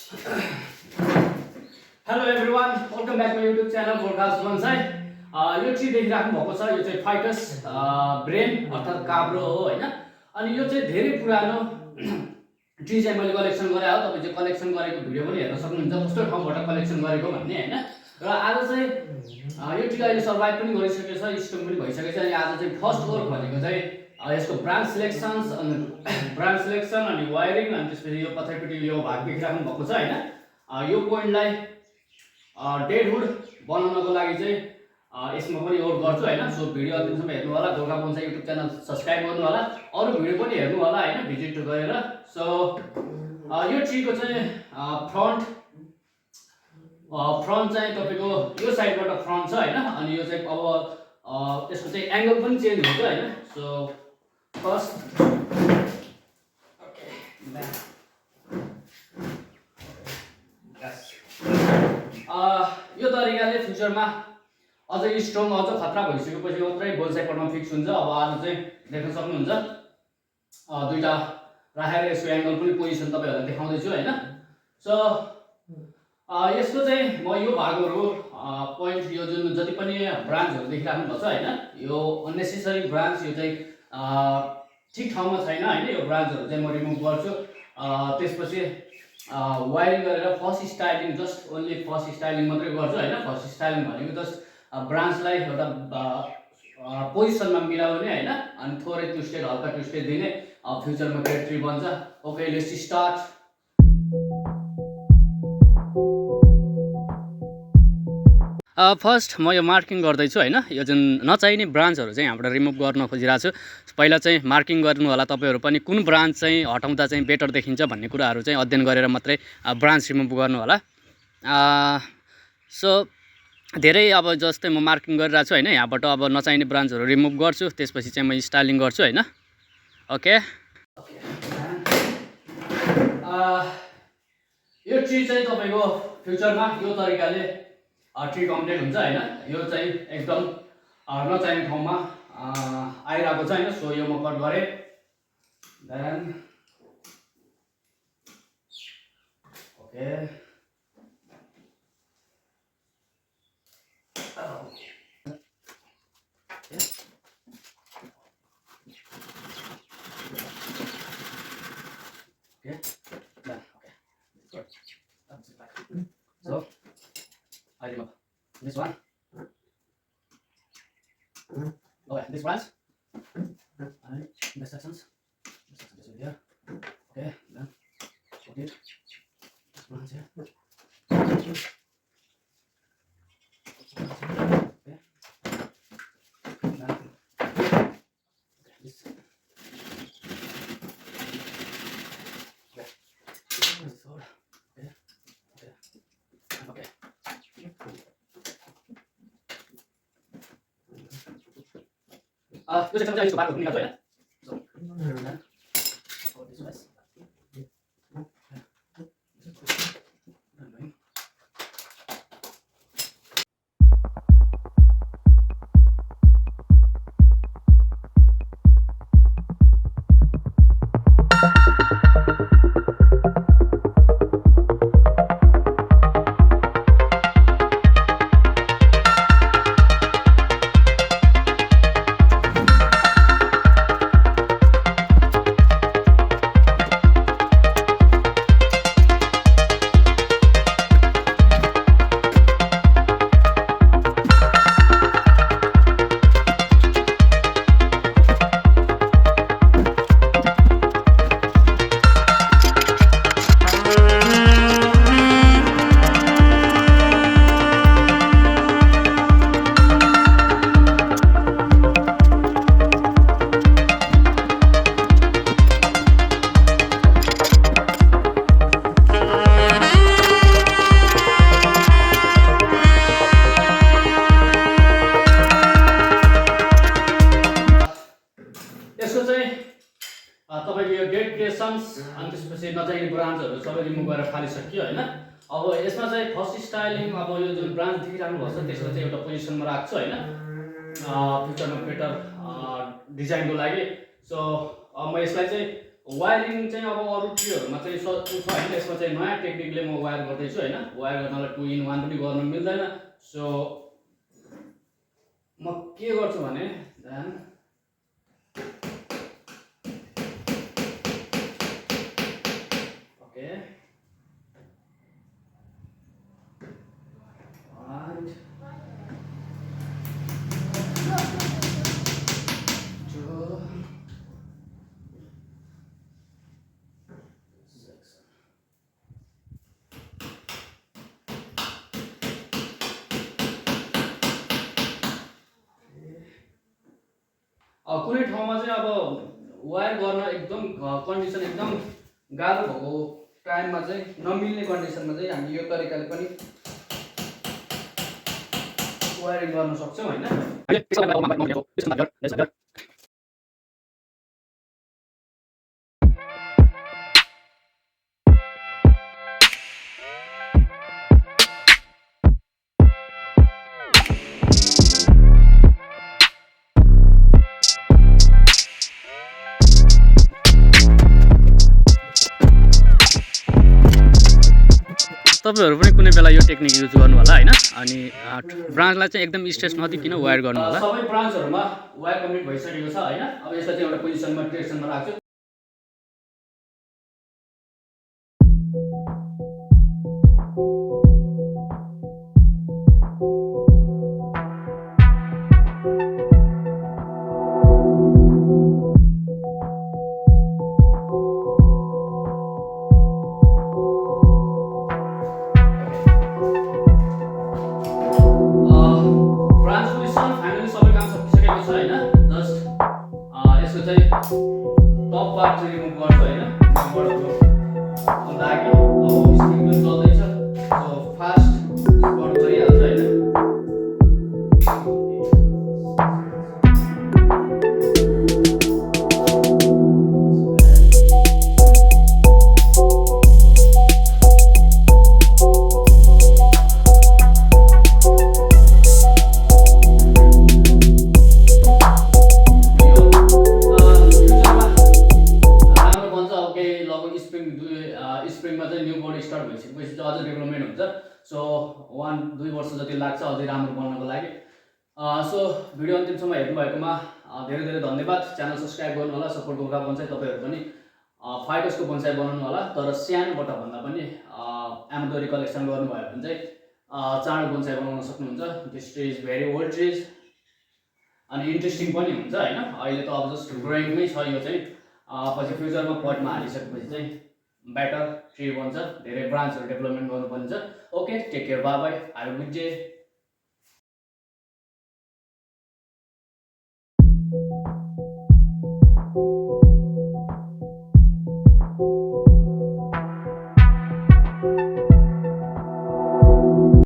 Hello everyone, welcome back to my YouTube channel Ficus Bonsai. यो tree देखिराख्नु भएको छ, यो चाहिँ Ficus Viren अर्थात् काब्रो हो हैन। अनि यो चाहिँ धेरै पुरानो ट्री चाहिँ मैले कलेक्सन गरे हो। तपाई चाहिँ कलेक्सन गरेको भिडियो पनि हेर्न सक्नुहुन्छ, कस्तो ठाउँबाट कलेक्सन गरेको भन्ने हैन। र आज चाहिँ यो ट्री अहिले सर्भाइभ पनि गरिसकेको छ, स्टोम पनि भइसकेको छ। अनि आज चाहिँ फर्स्ट वर्क भनेको चाहिँ यसको ब्रान्च सिलेक्सन अनि वायरिङ अनि त्यसपछि यो पछाडिपट्टि यो भाग देखिराख्नु भएको छ हैन। यो पोइन्टलाई डेड वुड बनाउनको लागि चाहिँ यसमा पनि वर्क गर्छु हैन। सो भिडियो अन्तिमसम्म हेर्नु होला, Gorkha bonsai YouTube channel subscribe गर्नु होला, अरु भिडियो पनि हेर्नु होला हैन, भिजिट गरेर। सो यो ट्रीको चाहिँ फ्रन्ट चाहिँ तपाईको यो साइडबाट फ्रन्ट छ हैन। अनि यो चाहिँ अब यसको चाहिँ एंगल पनि चेन्ज हुन्छ हैन। सो फर्स्ट ओके यो तरिकाले फ्युचरमा अझै स्ट्रङ अझ खतरा भइसकेपछि मात्रै बोन्साई पटमा फिक्स हुन्छ। अब आज चाहिँ देख्न सक्नुहुन्छ दुईटा राखेर यसको एंगल पनि पोजिसन तपाईहरुलाई देखाउँदै छु हैन। सो यसको चाहिँ म यो भागहरु पोइन्ट यो जुन जति पनि ब्रान्चहरु देखिराख्नु भएको छ हैन, यो अननेसेसरी ब्रान्च यो चाहिँ ठीक ठाउँमा छैन हैन। यो ब्रान्चहरु चाहिँ म रिमुभ गर्छु। त्यसपछि वायरिङ गरेर first styling, just only first styling मात्रै गर्छु हैन। फर्स्ट स्टाइलिङ भनेको जस्ट ब्रान्चलाई एउटा पोजिसनमा मिलाउने हैन, अनि थोरै ट्विस्टेड हल्का ट्विस्टेड दिने, फ्युचरमा ग्रेट ट्री बन्छ। Okay let's start. फर्स्ट म यो मार्किङ गर्दैछु हैन। यो जुन नचाहिने ब्रान्चहरु चाहिँ यहाँबाट रिमुभ गर्न खोजिरहेको छु। पहिला चाहिँ मार्किङ गर्नु होला तपाईहरु पनि, कुन ब्रान्च चाहिँ हटाउँदा चाहिँ बेटर देखिन्छ भन्ने कुराहरु चाहिँ अध्ययन गरेर मात्रै ब्रान्च रिमुभ गर्नु होला। सो धेरै अब जस्तै म मार्किङ गरिरहेको छु हैन, यहाँबाट अब नचाहिने ब्रान्चहरु रिमुभ गर्छु, त्यसपछि चाहिँ म स्टाइलिङ गर्छु हैन। ओके यो ट्री चाहिँ तपाईको फ्युचरमा यो तरिकाले ट्री कम्प्लिट हुन्छ हैन। यो चाहिँ एकदम नचाहिने ठाउँमा आइरहेको छ हैन। सो यो म कट गरे, then okay so I remove this one. Okay, this branch and the sections. This is here. Okay, then put it. This branch here. Okay. Then okay, this. Okay. This is all. Okay. Okay. Okay. Yo section चाहिँ यसको बाटो निकाल्छु हैन। So this was अनि त्यसपछि नचाहिने ब्रान्चहरु सबै remove गरेर फालिसकियो हैन। अब यसमा चाहिँ फर्स्ट स्टाइलिङ, अब यो जुन ब्रान्च देखिराख्नु भएको छ त्यसलाई चाहिँ एउटा पोजिसनमा राख्छु हैन, फ्युचरमा बेटर डिजाइनको लागि। सो म यसलाई चाहिँ वायरिङ चाहिँ अब अरू ट्रीहरूमा चाहिँ छ होइन, यसमा चाहिँ नयाँ टेक्निकले म वायर गर्दैछु होइन। वायर गर्नलाई 2 in 1 पनि गर्न मिल्दैन। सो म के गर्छु भने ओके कुनै ठाउँमा चाहिँ अब वायर गर्न एकदम कन्डिसन एकदम गाह्रो भएको टाइममा चाहिँ नमिल्ने कन्डिसनमा चाहिँ हामी यो तरिकाले पनि वायरिङ गर्न सक्छौँ होइन। तपाईहरु पनि कुनै बेला यो टेक्निक युज गर्नु होला हैन। अनि ब्रान्चलाई चाहिँ एकदम स्ट्रेस नदिकिन वायर गर्नु होला। सबै ब्रान्चहरुमा वायर कम्प्लिट भइसकेको छ हैन। अब यसलाई चाहिँ एउटा पोजिसनमा ट्रेक्सनमा राख्छु। टप पार्ट चाहिँ रिमुभ गर्छु हैन। बडको लागि अब स्प्रिङ पनि चल्दैछ। सो फास्ट स्पट गरिहाल्छु हैन। स्प्रिङमा चाहिँ न्यू बडी स्टार्ट भइसकेपछि चाहिँ अझै डेभलपमेन्ट हुन्छ। सो 1-2 वर्ष जति लाग्छ अझै राम्रो बन्नको लागि। सो भिडियो अन्तिमसम्म हेर्नु भएकोमा धेरै धेरै धन्यवाद। च्यानल सब्स्क्राइब गर्नु होला। सपोर्ट गुर्खा बन्साई तपाईहरु पनि फाइकसको बन्साई बनाउनु होला। तर सानोबाट भन्दा पनि यामादोरी कलेक्सन गर्नुभयो भने चाहिँ चाँडो बन्साई बनाउन सक्नुहुन्छ। This tree is very old trees अनि इन्ट्रेस्टिङ पनि हुन्छ हैन। अहिले त अब जस्ट ग्रोइङमै छ यो चाहिँ। पछि फ्युचरमा पटमा हालिसकेपछि चाहिँ बेटर ट्री बन्छ। धेरै ब्रान्चहरु डेभलपमेन्ट गर्नुपर्ने छ। Okay take care bye bye. Have a good day.